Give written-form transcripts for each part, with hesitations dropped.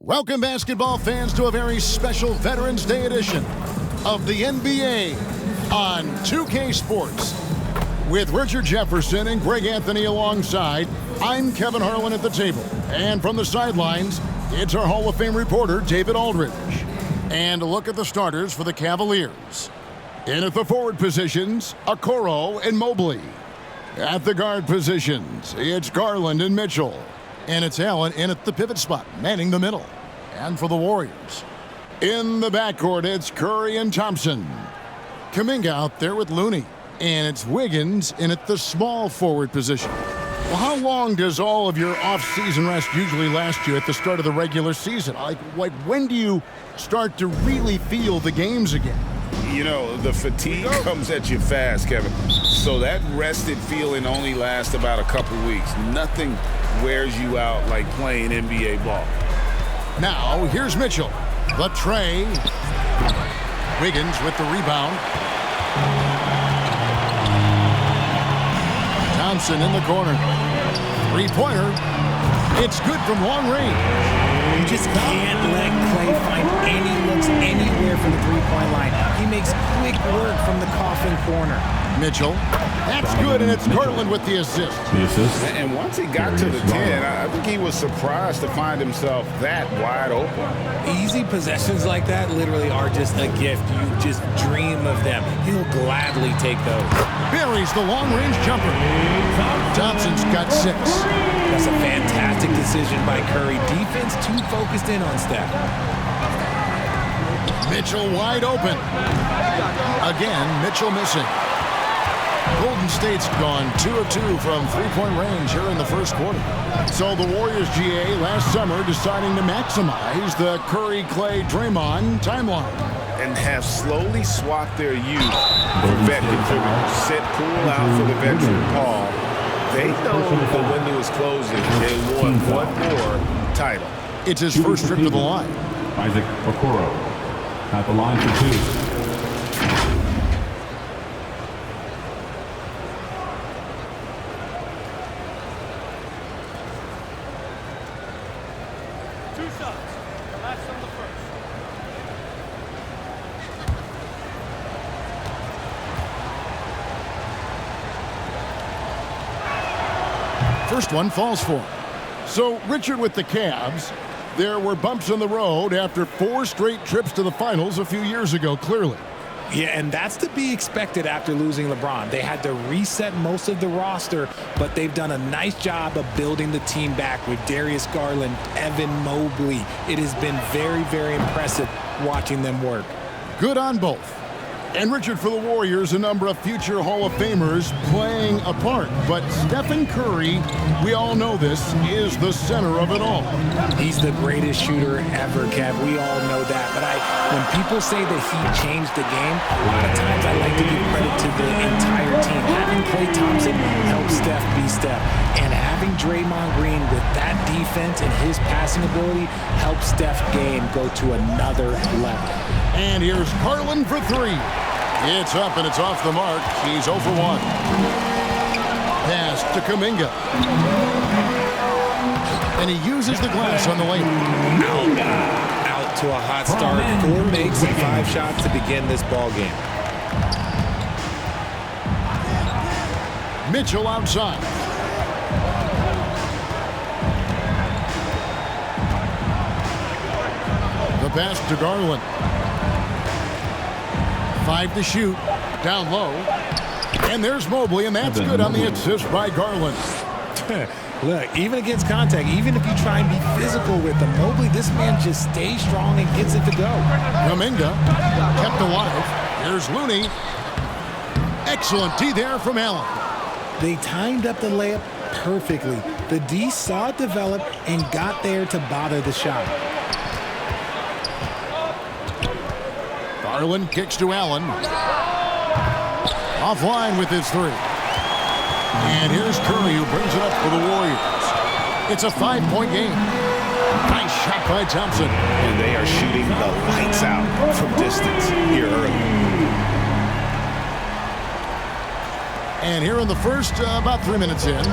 Welcome, basketball fans, to a very special Veterans Day edition of the NBA on 2K Sports. With Richard Jefferson and Greg Anthony alongside, I'm Kevin Harlan at the table. And from the sidelines, it's our Hall of Fame reporter, David Aldridge. And a look at the starters for the Cavaliers. In at the forward positions, Okoro and Mobley. At the guard positions, it's Garland and Mitchell. And it's Allen in at the pivot spot, manning the middle. And for the Warriors, in the backcourt, it's Curry and Thompson. Kuminga out there with Looney. And it's Wiggins in at the small forward position. Well, how long does all of your off-season rest usually last you at the start of the regular season? Like when do you start to really feel the games again? You know, the fatigue comes at you fast, Kevin. So that rested feeling only lasts about a couple weeks. Nothing wears you out like playing NBA ball. Now, here's Mitchell. The tray. Wiggins with the rebound. Thompson in the corner. Three-pointer. It's good from long range. You just can't let Clay find any looks anywhere from the three-point line. He makes quick work from the coffin corner. Mitchell. That's good, and it's Garland with the assist. And once he got to the 10, I think he was surprised to find himself that wide open. Easy possessions like that literally are just a gift. You just dream of them. He'll gladly take those. Buries the long-range jumper. Thompson's got 6. That's a fantastic decision by Curry. Defense too focused in on Steph. Mitchell wide open. Again, Mitchell missing. Golden State's gone 2 of 2 from three-point range here in the first quarter. So the Warriors GA last summer deciding to maximize the Curry, Clay, Draymond timeline. And have slowly swapped their youth for vet contributors. Set Poole out for the veteran Paul. They know the window is closing. They want one more title. It's his first trip to the line. Isaac Okoro at the line for 2. First one falls for him. So, Richard, with the Cavs, there were bumps on the road after 4 straight trips to the finals a few years ago, clearly. Yeah, and that's to be expected after losing LeBron. They had to reset most of the roster, but they've done a nice job of building the team back with Darius Garland, Evan Mobley. It has been very, very impressive watching them work. Good on both. And Richard, for the Warriors, a number of future Hall of Famers playing a part. But Stephen Curry, we all know this, is the center of it all. He's the greatest shooter ever, Kev. We all know that. But when people say that he changed the game, a lot of times I like to give credit to the entire team. Having Klay Thompson help Steph be Steph. And having Draymond Green with that defense and his passing ability helps Steph's game go to another level. And here's Garland for 3. It's up and it's off the mark. He's 0 for 1. Pass to Kuminga. And he uses the glass on the layup. Out to a hot start. 4 makes and 5 shots to begin this ball game. Mitchell outside. The pass to Garland. 5 to shoot. Down low. And there's Mobley, and that's good on the assist by Garland. Look, even against contact, even if you try and be physical with him, Mobley, this man just stays strong and gets it to go. Kuminga kept alive. Here's Looney. Excellent D there from Allen. They timed up the layup perfectly. The D saw it develop and got there to bother the shot. Garland kicks to Allen. Offline with his 3. And here's Curry, who brings it up for the Warriors. It's a 5-point game. Nice shot by Thompson. And they are shooting the lights out from distance here early. And here in the first, about 3 minutes in.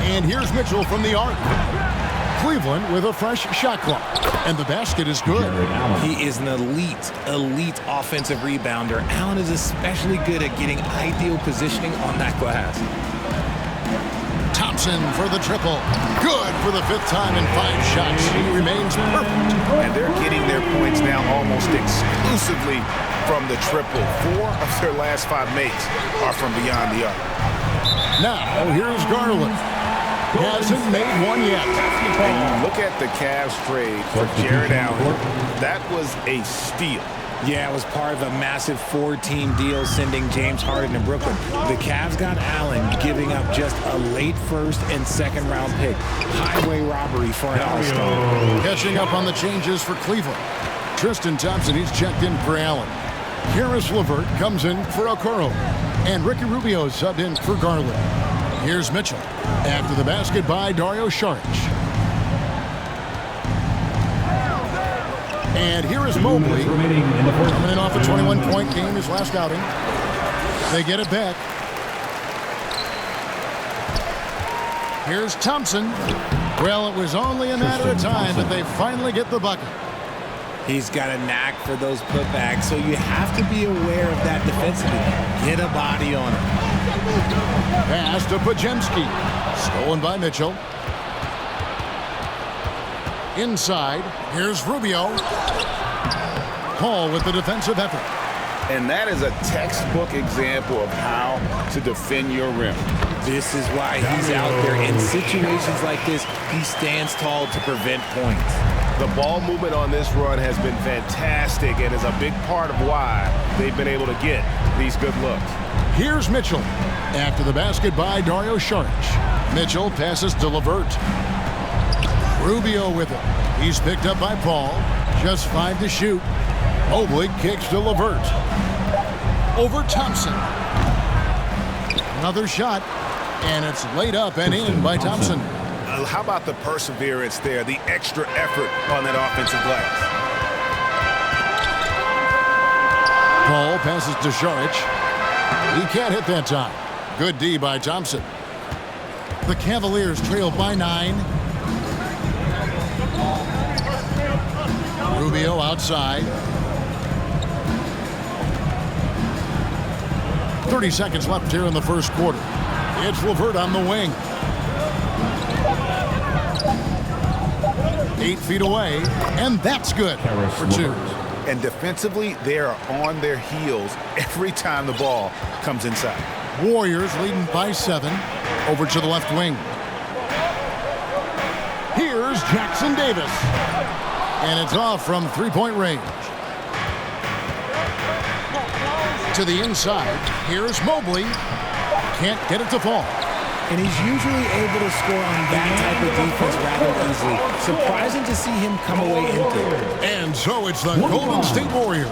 And here's Mitchell from the arc. Cleveland with a fresh shot clock. And the basket is good. He is an elite offensive rebounder. Allen is especially good at getting ideal positioning on that glass. Thompson for the triple. Good for the 5th time in 5 shots. He remains perfect. And they're getting their points now almost exclusively from the triple. 4 of their last 5 makes are from beyond the arc. Now, here's Garland. Hasn't made one yet. And you look at the Cavs trade for Jared Allen. That was a steal. Yeah, it was part of a massive 4-team deal sending James Harden to Brooklyn. The Cavs got Allen, giving up just a late 1st and 2nd round pick. Highway robbery for an all-star. Catching up on the changes for Cleveland. Tristan Thompson, he's checked in for Allen. Karis LeVert comes in for Okoro. And Ricky Rubio subbed in for Garland. Here's Mitchell. After the basket by Dario Saric. And here is Mobley. Coming in off a 21-point game his last outing. They get it back. Here's Thompson. Well, it was only a matter of time, but they finally get the bucket. He's got a knack for those putbacks, so you have to be aware of that defensively. Get a body on him. Pass to Pajemski. Stolen by Mitchell. Inside, here's Rubio. Paul with the defensive effort. And that is a textbook example of how to defend your rim. This is why he's out there. In situations like this, he stands tall to prevent points. The ball movement on this run has been fantastic and is a big part of why they've been able to get these good looks. Here's Mitchell. After the basket by Dario Saric. Mitchell passes to LeVert. Rubio with it. He's picked up by Paul. Just 5 to shoot. Mobley kicks to LeVert. Over Thompson. Another shot. And it's laid up and in by Thompson. How about the perseverance there, the extra effort on that offensive glass? Paul passes to Saric. He can't hit that time. Good D by Thompson. The Cavaliers trail by 9. Rubio outside. 30 seconds left here in the first quarter. It's LeVert on the wing. 8 feet away, and that's good for 2. And defensively, they are on their heels every time the ball comes inside. Warriors leading by 7. Over to the left wing. Here's Jackson Davis. And it's off from 3-point range. To the inside. Here's Mobley. Can't get it to fall. And he's usually able to score on that type of defense rather easily. Surprising to see him come away empty. And so it's the Golden State Warriors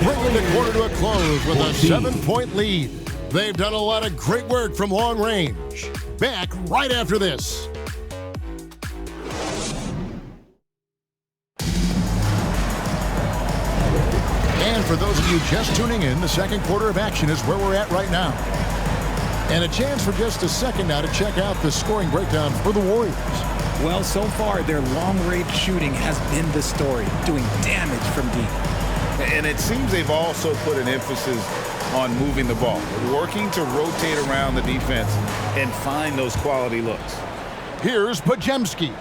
bringing the quarter to a close with a 7-point lead. They've done a lot of great work from long range. Back right after this. And for those of you just tuning in, the second quarter of action is where we're at right now. And a chance for just a second now to check out the scoring breakdown for the Warriors. Well, so far, their long-range shooting has been the story, doing damage from deep. And it seems they've also put an emphasis on moving the ball, working to rotate around the defense and find those quality looks. Here's Pajemski.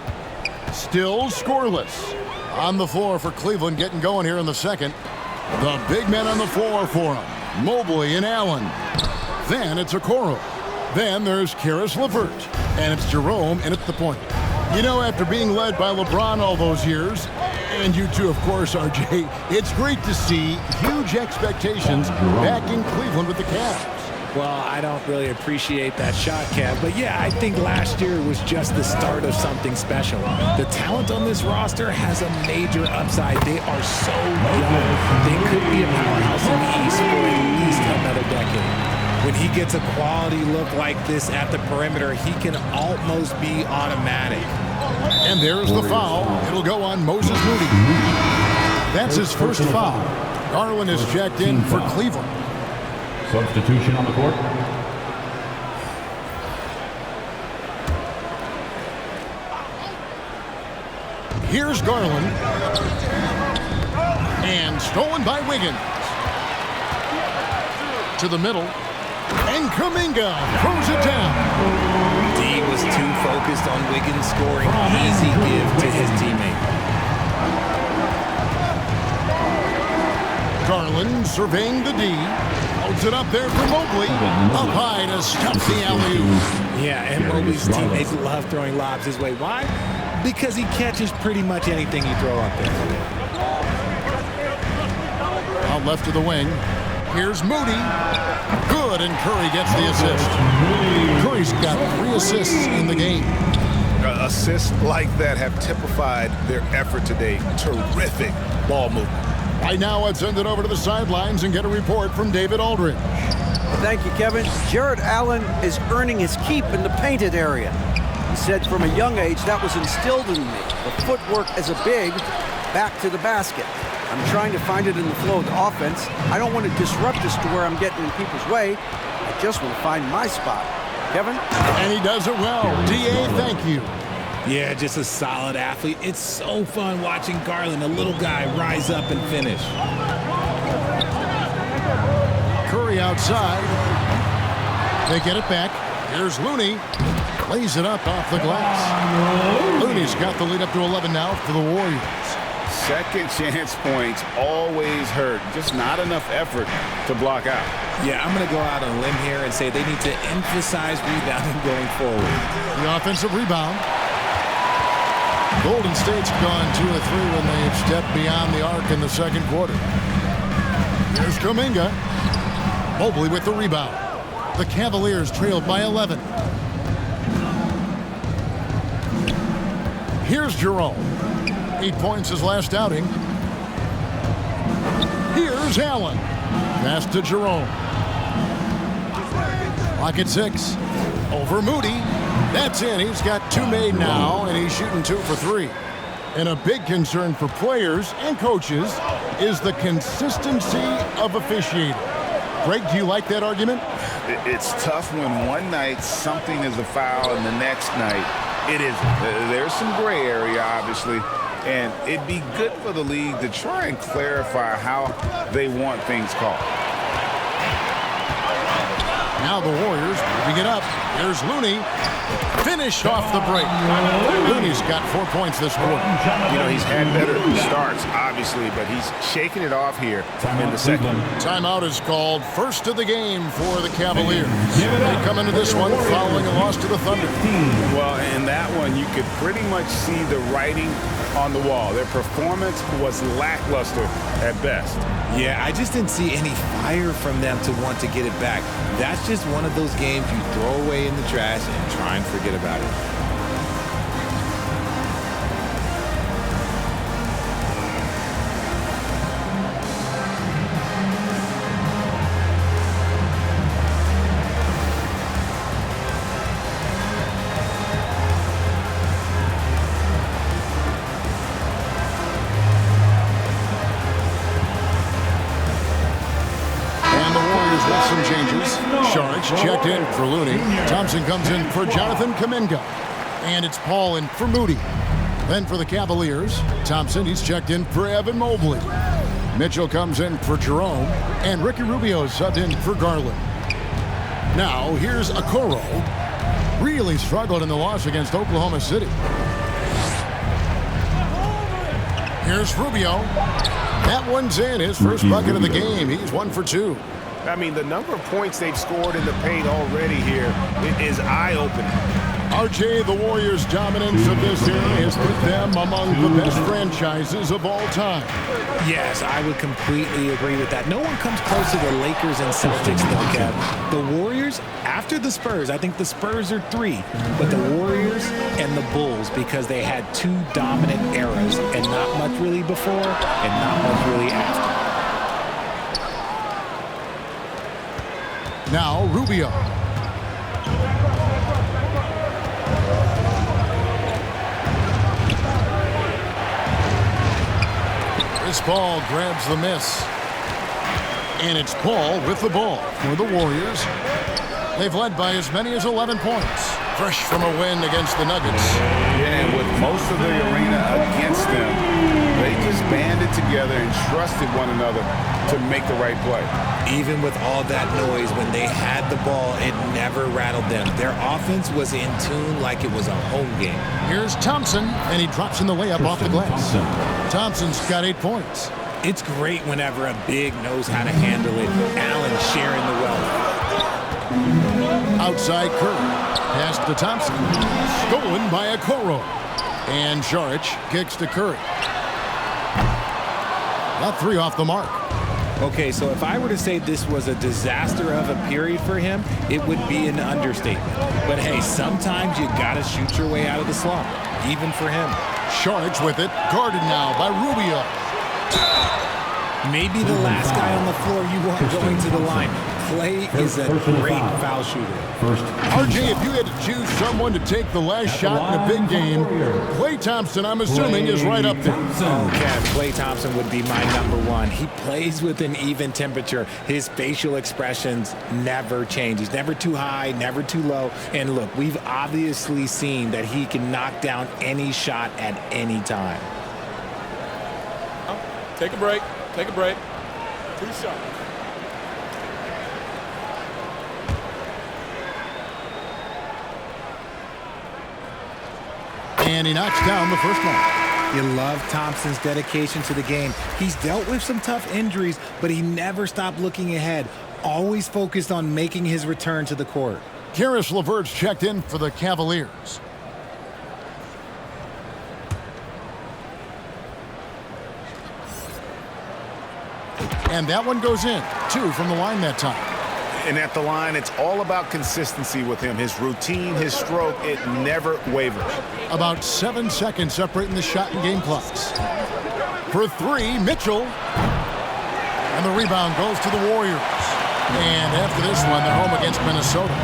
Still scoreless. On the floor for Cleveland, getting going here in the second. The big men on the floor for him. Mobley and Allen. Then it's Okoro. Then there's Karis LeVert. And it's Jerome in at the point. You know, after being led by LeBron all those years, and you too, of course, RJ, it's great to see huge expectations back in Cleveland with the Cavs. Well, I don't really appreciate that shot, Kev. But yeah, I think last year was just the start of something special. The talent on this roster has a major upside. They are so young. They could be a powerhouse in the East for at least another decade. When he gets a quality look like this at the perimeter, he can almost be automatic. And there's the foul. It'll go on Moses Moody. That's his first foul. Garland is checked in for Cleveland. Substitution on the court. Here's Garland. And stolen by Wiggins. To the middle. And Kuminga throws it down. D was too focused on Wiggins scoring. Easy give to his teammate. Garland surveying the D. Holds it up there for Mobley. Up high to stop the alley-oop. Yeah, and Mobley's teammates love throwing lobs his way. Why? Because he catches pretty much anything you throw up there. Out left to the wing. Here's Moody. Good, and Curry gets the assist. Curry's got 3 assists in the game. Assists like that have typified their effort today. Terrific ball movement. Right now, let's send it over to the sidelines and get a report from David Aldridge. Thank you, Kevin. Jared Allen is earning his keep in the painted area. He said from a young age that was instilled in me. The footwork as a big, back to the basket. I'm trying to find it in the flow of the offense. I don't want to disrupt this to where I'm getting in people's way. I just want to find my spot. Kevin? And he does it well. D.A., thank you. Yeah, just a solid athlete. It's so fun watching Garland, a little guy, rise up and finish. Curry outside. They get it back. Here's Looney. Lays it up off the glass. Looney's got the lead up to 11 now for the Warriors. Second chance points always hurt. Just not enough effort to block out. Yeah, I'm going to go out on a limb here and say they need to emphasize rebounding going forward. The offensive rebound. Golden State's gone 2 of 3 when they've stepped beyond the arc in the second quarter. Here's Kuminga. Mobley with the rebound. The Cavaliers trailed by 11. Here's Jerome. 8 points his last outing. Here's Allen. Pass to Jerome. Clock at 6. Over Moody. That's in. He's got 2 made now, and he's shooting 2 for 3. And a big concern for players and coaches is the consistency of officiating. Greg, do you like that argument? It's tough when one night something is a foul and the next night it isn't. There's some gray area, obviously, and it'd be good for the league to try and clarify how they want things called. Now the Warriors moving it up. Here's Looney. Finished off the break. Looney's got 4 points this quarter. You know, he's had better starts, obviously, but he's shaking it off here in the second. Timeout is called. First of the game for the Cavaliers. They come into this one following a loss to the Thunder. Well, in that one, you could pretty much see the writing on the wall. Their performance was lackluster at best. Yeah, I just didn't see any fire from them to want to get it back. That's just one of those games you throw away in the trash and try and forget about it. Some changes. Saric checked in for Looney. Thompson comes in for Jonathan Kuminga. And it's Paul in for Moody. Then for the Cavaliers, Thompson, he's checked in for Evan Mobley. Mitchell comes in for Jerome. And Ricky Rubio subbed in for Garland. Now, here's Okoro. Really struggled in the loss against Oklahoma City. Here's Rubio. That one's in. His first bucket of the game. He's 1 for 2. I mean, the number of points they've scored in the paint already here is eye-opening. RJ, the Warriors' dominance of this era has put them among the best franchises of all time. Yes, I would completely agree with that. No one comes close to the Lakers and Celtics, though, Kev. The Warriors, after the Spurs, I think the Spurs are 3, but the Warriors and the Bulls, because they had 2 dominant eras and not much really before and not much really after. Now Rubio. Chris Paul grabs the miss. And it's Paul with the ball for the Warriors. They've led by as many as 11 points. Fresh from a win against the Nuggets. Yeah, and with most of the arena against them, they just banded together and trusted one another to make the right play. Even with all that noise, when they had the ball, it never rattled them. Their offense was in tune like it was a home game. Here's Thompson, and he drops in the layup off the glass. Thompson's got 8 points. It's great whenever a big knows how to handle it. Allen sharing the wealth. Outside Curry. Pass to Thompson. Stolen by Okoro. And Saric kicks to Curry. Got 3 off the mark. Okay, so if I were to say this was a disaster of a period for him, it would be an understatement. But hey, sometimes you gotta shoot your way out of the slump, even for him. Saric with it, guarded now by Rubio. Maybe the last guy on the floor you want going to the line. Clay is a great foul shooter. RJ, if you had to choose someone to take the last shot in a big game, Klay Thompson, I'm assuming, is right up there. Oh, Kev, Klay Thompson would be my #1. He plays with an even temperature. His facial expressions never change. He's never too high, never too low. And look, we've obviously seen that he can knock down any shot at any time. Take a break. Take a break. 2 shots. And he knocks down the first one. You love Thompson's dedication to the game. He's dealt with some tough injuries, but he never stopped looking ahead, always focused on making his return to the court. Karis LeVert's checked in for the Cavaliers. And that one goes in. 2 from the line that time. And at the line, it's all about consistency with him. His routine, his stroke, it never wavers. About 7 seconds separating the shot and game clocks. For 3, Mitchell. And the rebound goes to the Warriors. And after this one, they're home against Minnesota.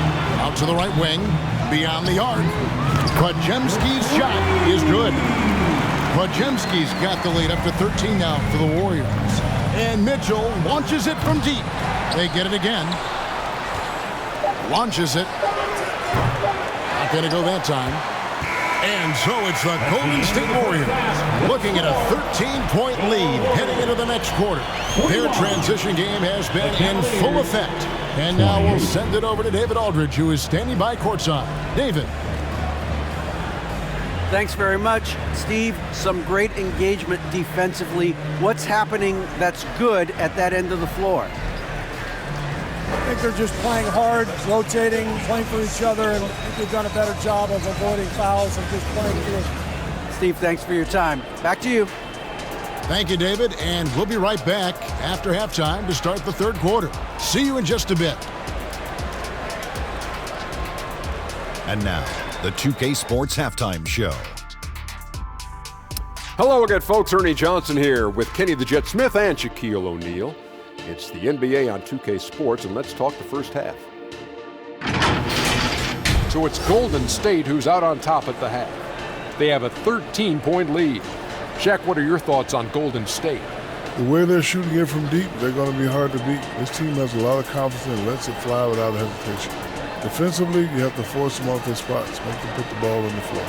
Out to the right wing, beyond the arc. Podziemski's shot is good. Podziemski's got the lead up to 13 now for the Warriors. And Mitchell launches it from deep. They get it again. Launches it. Not going to go that time. And so it's the Golden State Warriors looking at a 13-point lead heading into the next quarter. Their transition game has been in full effect. And now we'll send it over to David Aldridge, who is standing by courtside. David. Thanks very much, Steve. Some great engagement defensively. What's happening that's good at that end of the floor? I think they're just playing hard, rotating, playing for each other, and I think they've done a better job of avoiding fouls and just playing through. Steve, thanks for your time. Back to you. Thank you, David, and we'll be right back after halftime to start the third quarter. See you in just a bit. And now, the 2K Sports Halftime Show. Hello again, folks. Ernie Johnson here with Kenny the Jet Smith and Shaquille O'Neal. It's the NBA on 2K Sports, and let's talk the first half. So it's Golden State who's out on top at the half. They have a 13-point lead. Shaq, what are your thoughts on Golden State? The way they're shooting it from deep, they're going to be hard to beat. This team has a lot of confidence and lets it fly without hesitation. Defensively, you have to force them off their spots, make them put the ball on the floor.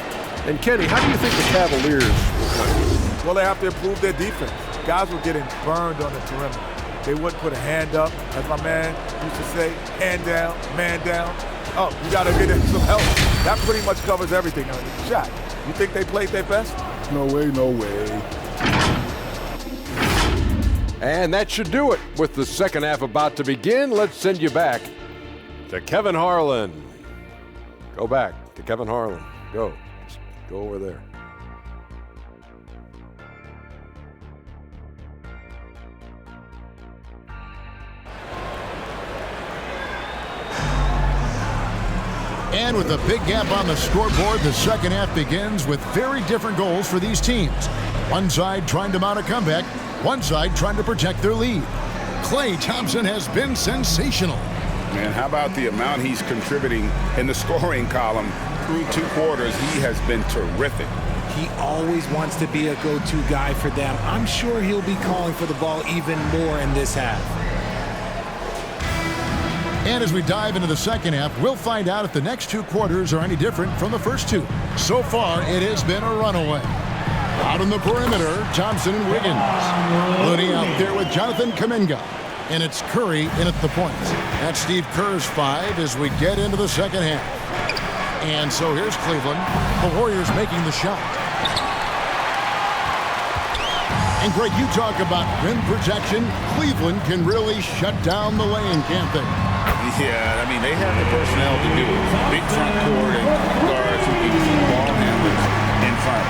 And Kenny, how do you think the Cavaliers will play? Well, they have to improve their defense. Guys were getting burned on the perimeter. They wouldn't put a hand up, as my man used to say, hand down, man down. Oh, you got to get in some help. That pretty much covers everything on the shot. You think they played their best? No way, no way. And that should do it. With the second half about to begin, let's send you back to Kevin Harlan. Go back to Kevin Harlan. Go. Just go over there. And with a big gap on the scoreboard, the second half begins with very different goals for these teams. One side trying to mount a comeback, one side trying to protect their lead. Klay Thompson has been sensational. Man, how about the amount he's contributing in the scoring column through 2 quarters? He has been terrific. He always wants to be a go-to guy for them. I'm sure he'll be calling for the ball even more in this half. And as we dive into the second half, we'll find out if the next two quarters are any different from the first two. So far, it has been a runaway. Out on the perimeter, Thompson and Wiggins. Looney out there with Jonathan Kuminga. And it's Curry in at the point. That's Steve Kerr's 5 as we get into the second half. And so here's Cleveland. The Warriors making the shot. And Greg, you talk about rim protection. Cleveland can really shut down the lane, can't they? Yeah, I mean, they have the personnel to do it. Big front court and guards who can keep ball handlers in front.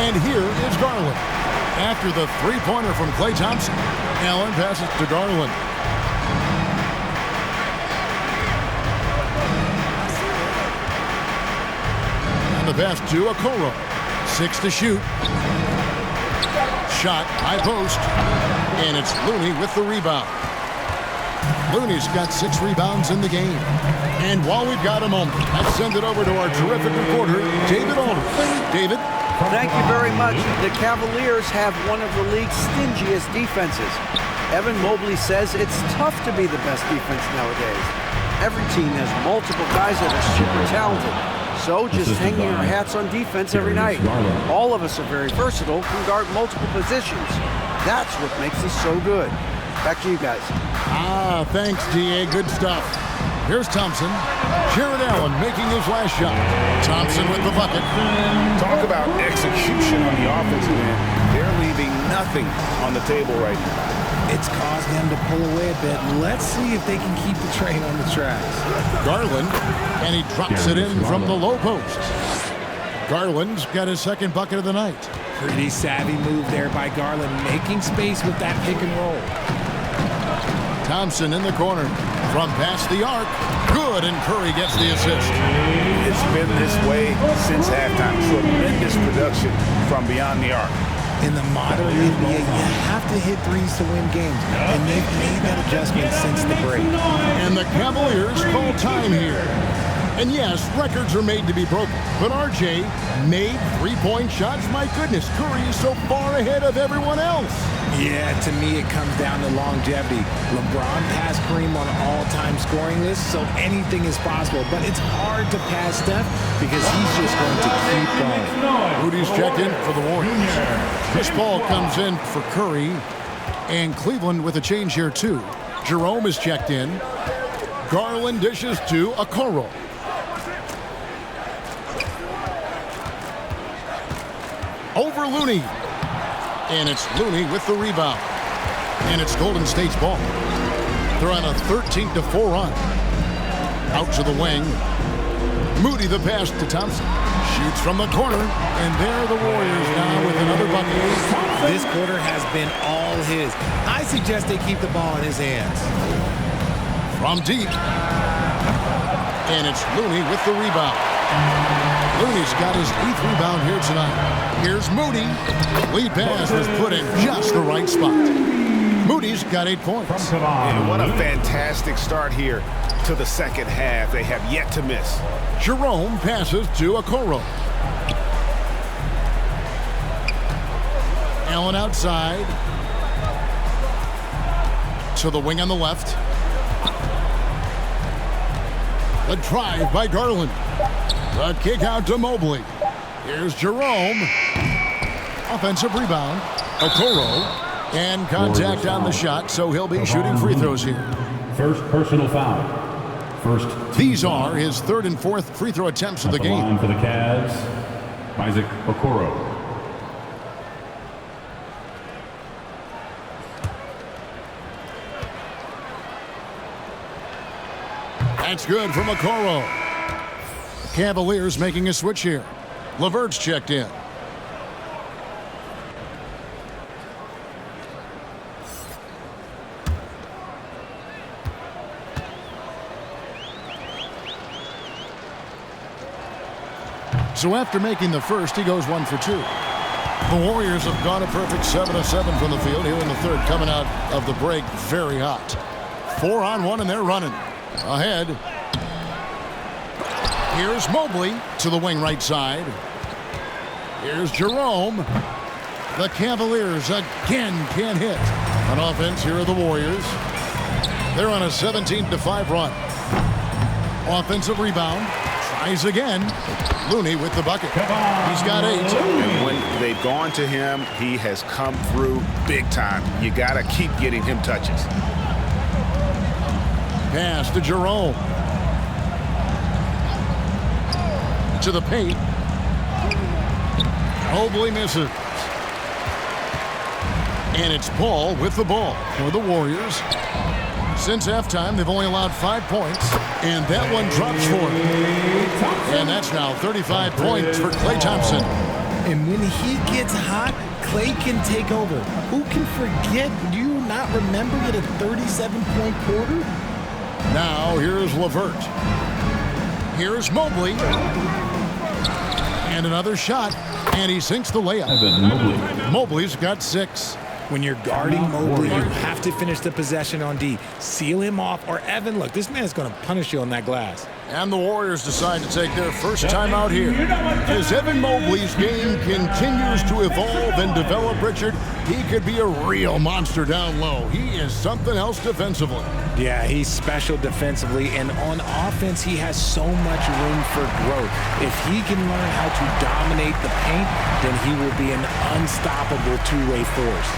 And here is Garland. After the three-pointer from Klay Thompson, Allen passes to Garland. And the pass to Okoro. 6 to shoot. Shot, high post. And it's Looney with the rebound. Looney's got 6 rebounds in the game. And while we've got a moment, let's send it over to our terrific reporter, David Aldridge. David? Thank you very much. The Cavaliers have one of the league's stingiest defenses. Evan Mobley says it's tough to be the best defense nowadays. Every team has multiple guys that are super talented. So just hanging our hats on defense every night. All of us are very versatile, can guard multiple positions. That's what makes us so good. Back to you guys. Thanks, D.A. Good stuff. Here's Thompson. Jared Allen making his last shot. Thompson with the bucket. Talk about execution on the offensive end. They're leaving nothing on the table right now. It's caused them to pull away a bit. Let's see if they can keep the train on the tracks. Garland, and he drops it in from the low post. Garland's got his second bucket of the night. Pretty savvy move there by Garland, making space with that pick and roll. Thompson in the corner. From past the arc. Good, and Curry gets the assist. It's been this way since halftime. Tremendous production from beyond the arc. In the modern NBA, you have to hit threes to win games, and they've made that adjustment since the break. And the Cavaliers call time here. And yes, records are made to be broken, but RJ made three-point shots. My goodness, Curry is so far ahead of everyone else. Yeah, to me it comes down to longevity. LeBron passed Kareem on an all-time scoring list, so anything is possible. But it's hard to pass Steph because he's just going to keep going. Rudy's checked in for the Warriors. Chris Paul comes in for Curry, and Cleveland with a change here too. Jerome is checked in. Garland dishes to Okoro. Over Looney. And it's Looney with the rebound. And it's Golden State's ball. They're on a 13-4 run. Out to the wing. Moody the pass to Thompson. Shoots from the corner. And there are the Warriors now with another bucket. This quarter has been all his. I suggest they keep the ball in his hands. From deep. And it's Looney with the rebound. Looney's got his 8th rebound here tonight. Here's Moody. Lead pass was put in just the right spot. Moody's got 8 points. And what a fantastic start here to the second half. They have yet to miss. Jerome passes to Okoro. Allen outside. To the wing on the left. The drive by Garland. The kick out to Mobley. Here's Jerome. Offensive rebound. Okoro. And contact on the shot, so he'll be shooting free throws here. First personal foul. These are his 3rd and 4th free throw attempts of the game. Line for the Cavs, Isaac Okoro. That's good from Okoro. Cavaliers making a switch here. LeVert's checked in. So after making the first, he goes 1 for 2. The Warriors have gone a perfect 7 of 7 from the field here in the third, coming out of the break very hot. 4-on-1, and they're running. Ahead. Here's Mobley to the wing right side. Here's Jerome. The Cavaliers again can't hit. On offense, here are the Warriors. They're on a 17-5 run. Offensive rebound. Tries again. Looney with the bucket. He's got 8. And when they've gone to him, he has come through big time. You got to keep getting him touches. Pass to Jerome. To the paint. Mobley misses. And it's Paul with the ball for the Warriors. Since halftime, they've only allowed 5 points, and that one drops for him. And that's now 35 points for Klay Thompson. And when he gets hot, Klay can take over. Who can forget? Do you not remember it, a 37-point quarter? Now here's LeVert. Here's Mobley. And another shot, and he sinks the layup. Mobley's got 6. When you're guarding Mobley, you have to finish the possession on D. Seal him off, or Evan, look, this man's going to punish you on that glass. And the Warriors decide to take their first time out here. As Evan Mobley's game continues to evolve and develop, Richard, he could be a real monster down low. He is something else defensively. Yeah, he's special defensively, and on offense, he has so much room for growth. If he can learn how to dominate the paint, then he will be an unstoppable two-way force.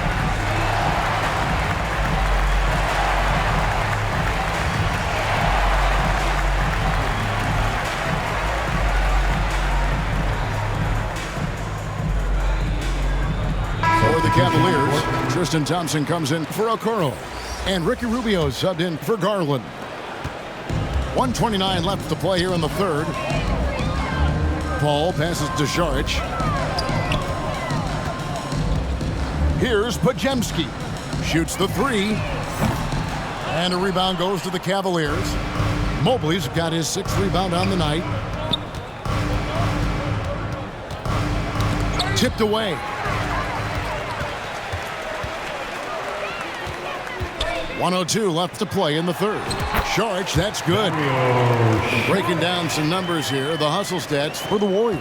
For the Cavaliers, Tristan Thompson comes in for Okoro. And Ricky Rubio subbed in for Garland. 1:29 left to play here in the third. Paul passes to Saric. Here's Podziemski. Shoots the 3. And a rebound goes to the Cavaliers. Mobley's got his 6th rebound on the night. Tipped away. 1:02 left to play in the third. Saric, that's good. Breaking down some numbers here, the hustle stats for the Warriors.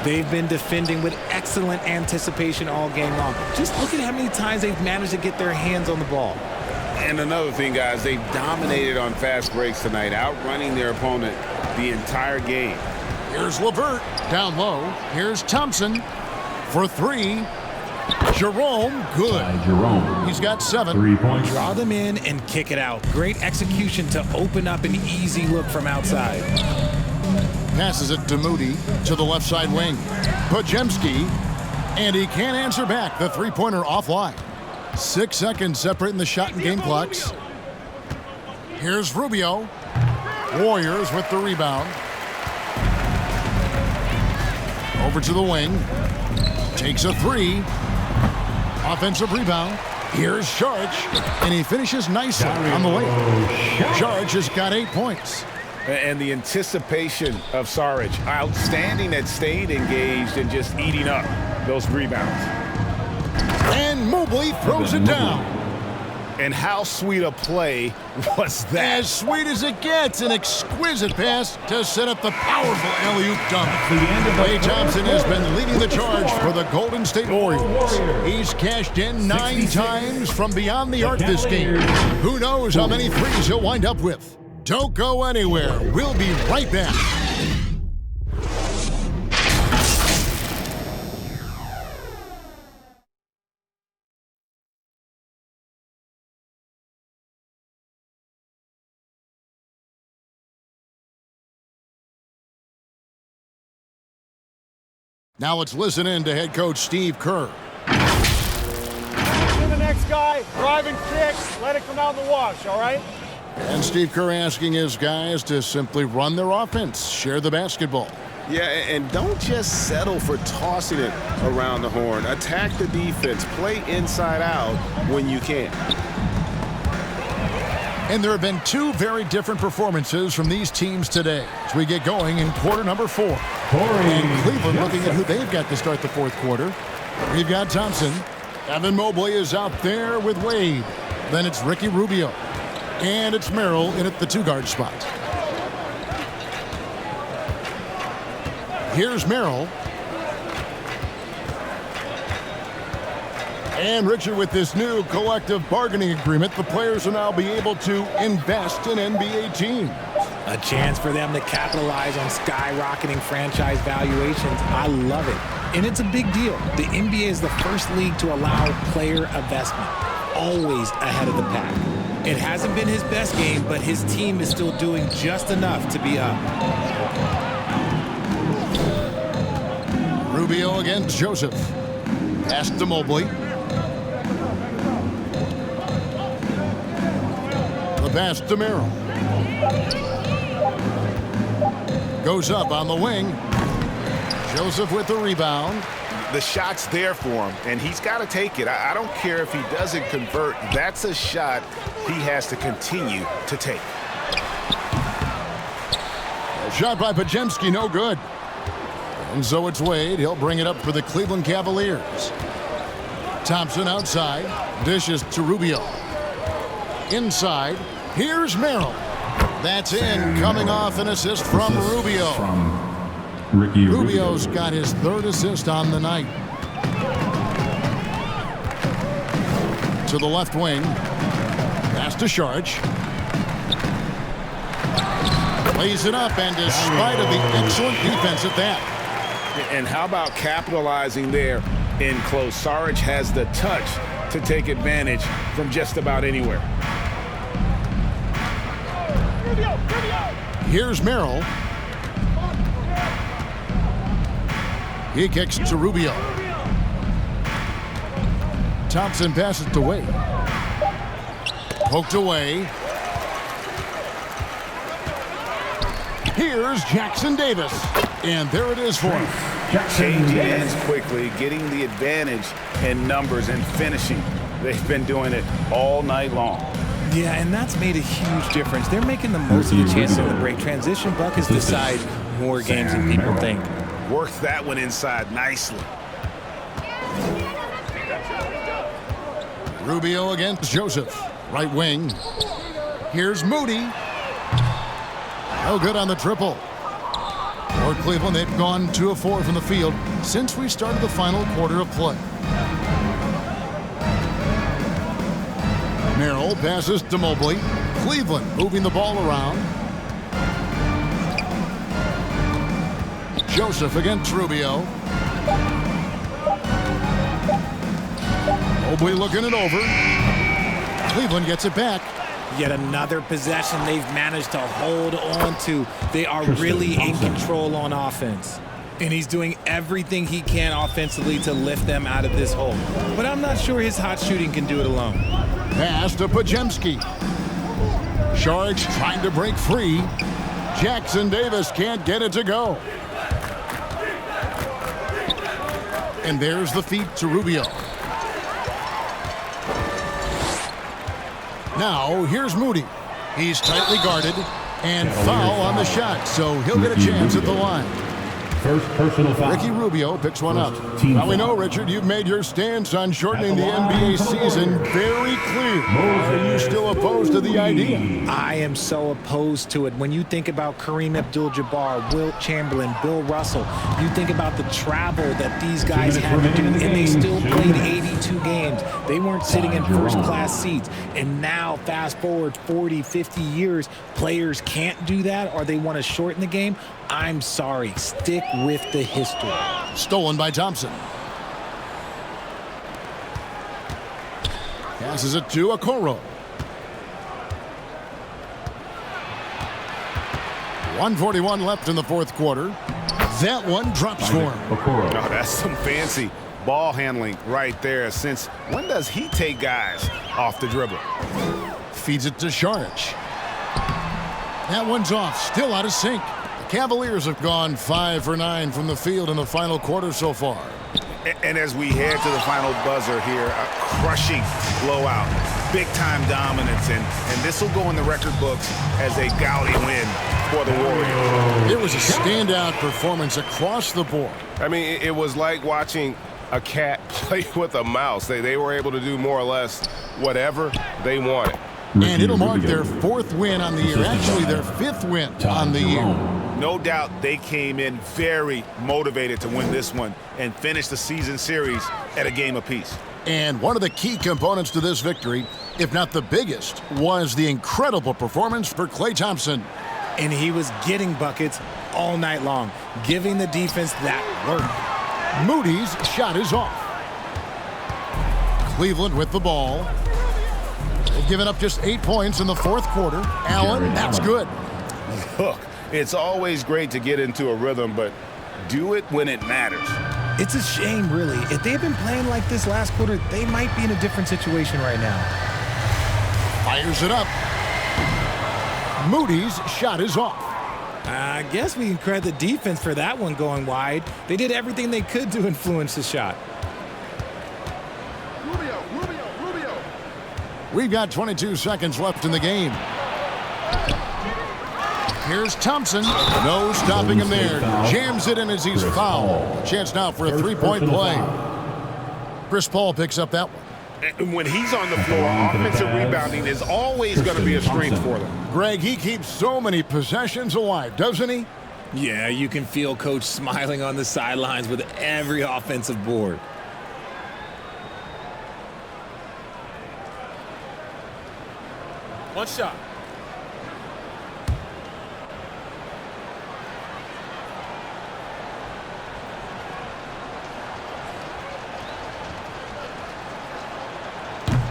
They've been defending with excellent anticipation all game long. Just look at how many times they've managed to get their hands on the ball. And another thing, guys, they've dominated on fast breaks tonight, outrunning their opponent the entire game. Here's LeVert down low. Here's Thompson for 3. Jerome, good. Jerome. He's got 7. 3 points. Draw them in and kick it out. Great execution to open up an easy look from outside. Passes it to Moody to the left side wing. Podziemski, and he can't answer back. The three-pointer offline. 6 seconds separating the shot and game clocks. Here's Rubio. Warriors with the rebound. Over to the wing. Takes a 3. Offensive rebound. Here's Saric, and he finishes nicely on the layup. Saric has got 8 points. And the anticipation of Saric, outstanding at staying engaged and just eating up those rebounds. And Mobley throws it down. And how sweet a play was that? As sweet as it gets, an exquisite pass to set up the powerful alley-oop dunk. Klay Thompson has been leading the charge for the Golden State Warriors. He's cashed in 9 times from beyond the arc this game. Who knows how many threes he'll wind up with? Don't go anywhere. We'll be right back. Now let's listen in to head coach Steve Kerr. To the next guy, drive and kick, let it come out in the wash, all right? And Steve Kerr asking his guys to simply run their offense, share the basketball. Yeah, and don't just settle for tossing it around the horn. Attack the defense. Play inside out when you can. And there have been 2 very different performances from these teams today as we get going in quarter number 4. And Cleveland looking at who they've got to start the fourth quarter. We've got Thompson. Evan Mobley is out there with Wade. Then it's Ricky Rubio. And it's Merrill in at the 2-guard spot. Here's Merrill. And Richard, with this new collective bargaining agreement, the players will now be able to invest in NBA teams. A chance for them to capitalize on skyrocketing franchise valuations. I love it. And it's a big deal. The NBA is the first league to allow player investment. Always ahead of the pack. It hasn't been his best game, but his team is still doing just enough to be up. Rubio against Joseph. Pass to Mobley. The pass to Merrill. Goes up on the wing. Joseph with the rebound. The shot's there for him, and he's got to take it. I don't care if he doesn't convert. That's a shot he has to continue to take. A shot by Podziemski, no good. And so it's Wade. He'll bring it up for the Cleveland Cavaliers. Thompson outside. Dishes to Rubio. Inside. Here's Merrill. That's in, coming off an assist from Rubio. Rubio's got his third assist on the night. To the left wing. Pass to Saric. Lays it up, and despite of the excellent defense at that. And how about capitalizing there in close? Saric has the touch to take advantage from just about anywhere. Here's Merrill. He kicks to Rubio. Thompson passes to Wade. Poked away. Here's Jackson Davis. And there it is for him. Changing hands quickly, getting the advantage in numbers and finishing. They've been doing it all night long. Yeah, and that's made a huge difference. They're making the most of the chances in the break. Transition buckets decide more games than people think. Worked that one inside nicely. Rubio against Joseph. Right wing. Here's Moody. No good on the triple. For Cleveland, they've gone 2 of 4 from the field since we started the final quarter of play. Merrill passes to Mobley. Cleveland moving the ball around. Joseph against Rubio. Mobley looking it over. Cleveland gets it back. Yet another possession they've managed to hold on to. They are really in control on offense. And he's doing everything he can offensively to lift them out of this hole. But I'm not sure his hot shooting can do it alone. Pass to Podziemski. Saric trying to break free. Jackson Davis can't get it to go. And there's the feed to Rubio. Now, here's Moody. He's tightly guarded and foul on the shot, so he'll get a chance at the line. First personal foul. Ricky Rubio picks one up. Now we know, Richard, you've made your stance on shortening the NBA season very clear. Are you still opposed to the idea? I am so opposed to it. When you think about Kareem Abdul-Jabbar, Wilt Chamberlain, Bill Russell, you think about the travel that these guys had to do, and they still played 82 games. They weren't sitting in first-class seats. And now, fast forward 40, 50 years, players can't do that, or they want to shorten the game. I'm sorry. Stick with the history. Stolen by Thompson. Passes it to Okoro. 1:41 left in the fourth quarter. That one drops for him. Oh, that's some fancy ball handling right there. Since when does he take guys off the dribble? Feeds it to Saric. That one's off. Still out of sync. Cavaliers have gone 5 for 9 from the field in the final quarter so far. And as we head to the final buzzer here, a crushing blowout, big-time dominance, and this will go in the record books as a gaudy win for the Warriors. It was a standout performance across the board. I mean, it was like watching a cat play with a mouse. They were able to do more or less whatever they wanted. And it'll mark their 4th win on the year, actually their 5th win on the year. No doubt they came in very motivated to win this one and finish the season series at a game apiece. And one of the key components to this victory, if not the biggest, was the incredible performance for Klay Thompson. And he was getting buckets all night long, giving the defense that work. Moody's shot is off. Cleveland with the ball. They've given up just 8 points in the fourth quarter. Allen, that's good. Look, it's always great to get into a rhythm, but do it when it matters. It's a shame, really. If they had been playing like this last quarter, they might be in a different situation right now. Fires it up. Moody's shot is off. I guess we can credit the defense for that one going wide. They did everything they could to influence the shot. Rubio. We've got 22 seconds left in the game. Here's Thompson. No stopping him there. Jams it in as he's fouled. Chance now for a three-point play. Chris Paul picks up that one. And when he's on the floor, offensive rebounding is always going to be a strength for them. Greg, he keeps so many possessions alive, doesn't he? Yeah, you can feel Coach smiling on the sidelines with every offensive board. One shot.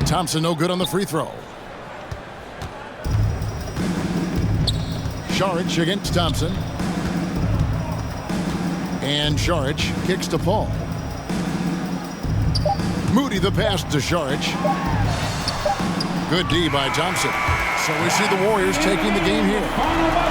Thompson no good on the free throw. Šarić against Thompson. And Šarić kicks to Paul. Moody the pass to Šarić. Good D by Thompson. So we see the Warriors taking the game here.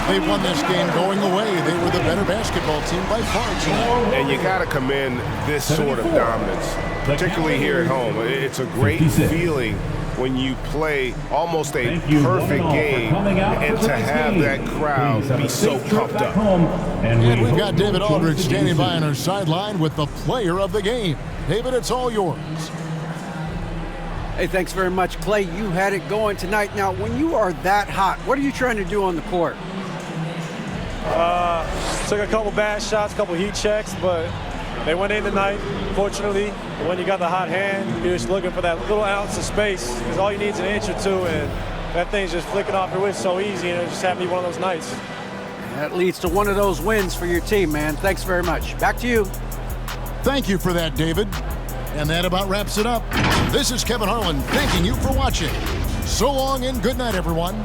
They won this game going away. They were the better basketball team by far tonight. And you got to commend this sort of dominance, particularly here at home. It's a great feeling when you play almost a perfect game and to have that crowd be so pumped up. And we've got David Aldridge standing by on our sideline with the player of the game. David, it's all yours. Hey, thanks very much, Klay. You had it going tonight. Now, when you are that hot, what are you trying to do on the court? Took a couple bad shots, a couple heat checks, but they went in tonight, fortunately. When you got the hot hand, you're just looking for that little ounce of space, because all you need is an inch or two, and that thing's just flicking off your wrist so easy, and it just happened to be one of those nights. That leads to one of those wins for your team, man. Thanks very much. Back to you. Thank you for that, David. And that about wraps it up. This is Kevin Harlan thanking you for watching. So long and good night, everyone.